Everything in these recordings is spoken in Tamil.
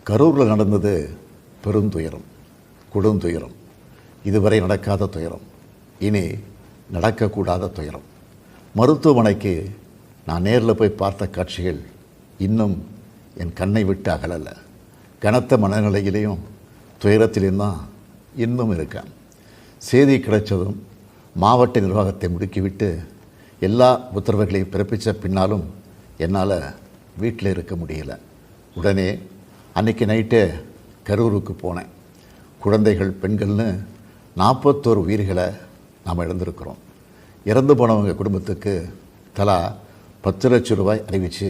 கரூரில் நடந்தது பெருந்துயரம், கொடுந்துயரம். இதுவரை நடக்காத துயரம், இனி நடக்கக்கூடாத துயரம். மருத்துவமனைக்கு நான் நேரில் போய் பார்த்த காட்சிகள் இன்னும் என் கண்ணை விட்டு அகலலை. கனத்த மனநிலையிலையும் துயரத்திலையும் தான் இன்னும் இருக்கேன். செய்தி கிடைச்சதும் மாவட்ட நிர்வாகத்தை முடுக்கிவிட்டு எல்லா உத்தரவுகளையும் பிறப்பித்த பின்னாலும் என்னால் வீட்டில் இருக்க முடியல. உடனே அன்றைக்கி நைட்டே கரூருக்கு போனேன். குழந்தைகள், பெண்கள்னு 41 உயிர்களை நாம் இழந்திருக்கிறோம். இறந்து போனவங்க குடும்பத்துக்கு தலா 10 லட்சம் ரூபாய் அறிவித்து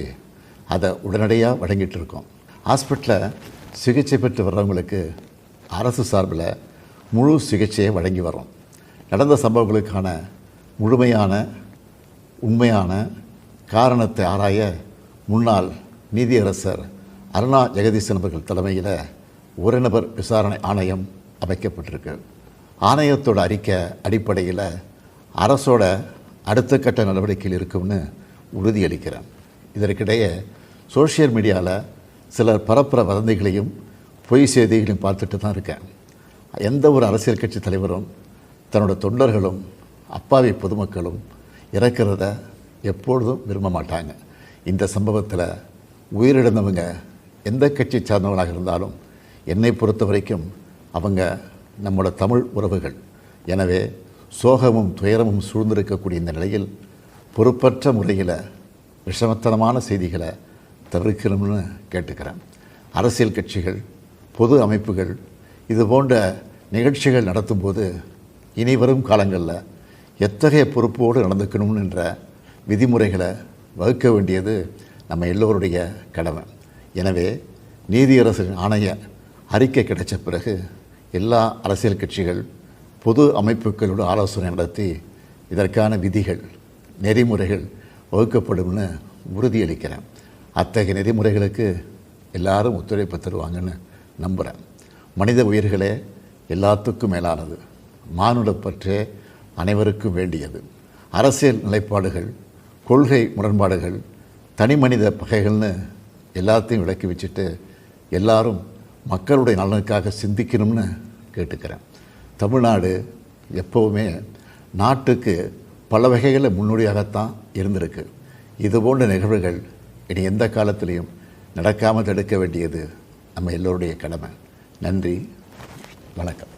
அதை உடனடியாக வழங்கிட்டு இருக்கோம். ஹாஸ்பிட்டலில் சிகிச்சை பெற்று வர்றவங்களுக்கு அரசு சார்பில் முழு சிகிச்சையை வழங்கி வரோம். நடந்த சம்பவங்களுக்கான முழுமையான உண்மையான காரணத்தை ஆராய முன்னாள் நீதியரசர் அருணா ஜெகதீசன் அவர்கள் தலைமையில் ஒரு நபர் விசாரணை ஆணையம் அமைக்கப்பட்டிருக்கு. ஆணையத்தோட அறிக்கை அடிப்படையில் அரசோட அடுத்த கட்ட நடவடிக்கையில் இருக்கும்னு உறுதியளிக்கிறேன். இதற்கிடையே சோஷியல் மீடியாவில் சிலர் பரப்புற வதந்திகளையும் பொய் செய்திகளையும் பார்த்துட்டு தான் இருக்கேன். எந்த ஒரு அரசியல் கட்சி தலைவரும் தன்னோட தொண்டர்களும் அப்பாவி பொதுமக்களும் இறக்கிறத எப்பொழுதும் விரும்ப மாட்டாங்க. இந்த சம்பவத்தில் உயிரிழந்தவங்க எந்த கட்சி சார்ந்தவங்களாக இருந்தாலும் என்னை பொறுத்த வரைக்கும் அவங்க நம்மளோட தமிழ் உறவுகள். எனவே சோகமும் துயரமும் சூழ்ந்திருக்கக்கூடிய இந்த நிலையில் பொறுப்பற்ற முறையில் விஷமத்தனமான செய்திகளை தவிர்க்கணும்னு கேட்டுக்கிறேன். அரசியல் கட்சிகள், பொது அமைப்புகள் இது போன்ற நிகழ்ச்சிகள் நடத்தும்போது இனி வரும் காலங்களில் எத்தகைய பொறுப்போடு நடந்துக்கணும்ன்ற விதிமுறைகளை வகுக்க வேண்டியது நம்ம எல்லோருடைய கடமை. எனவே நீதியரசரின் ஆணைய அறிக்கை கிடைச்ச பிறகு எல்லா அரசியல் கட்சிகள், பொது அமைப்புகளோடு ஆலோசனை நடத்தி இதற்கான விதிகள், நெறிமுறைகள் வகுக்கப்படும்னு உறுதியளிக்கிறேன். அத்தகைய நெறிமுறைகளுக்கு எல்லாரும் ஒத்துழைப்பு தருவாங்கன்னு நம்புகிறேன். மனித உயிர்களே எல்லாத்துக்கும் மேலானது. மானுடப்பற்றே அனைவருக்கும் வேண்டியது. அரசியல் நிலைப்பாடுகள், கொள்கை முரண்பாடுகள், தனி மனித பகைகள்னு எல்லாத்தையும் விலக்கி வச்சுட்டு எல்லாரும் மக்களுடைய நலனுக்காக சிந்திக்கணும்னு கேட்டுக்கிறேன். தமிழ்நாடு எப்போவுமே நாட்டுக்கு பல வகைகளில் முன்னோடியாகத்தான் இருந்திருக்கு. இதுபோன்ற நிகழ்வுகள் இனி எந்த காலத்திலையும் நடக்காமல் தடுக்க வேண்டியது நம்ம எல்லோருடைய கடமை. நன்றி, வணக்கம்.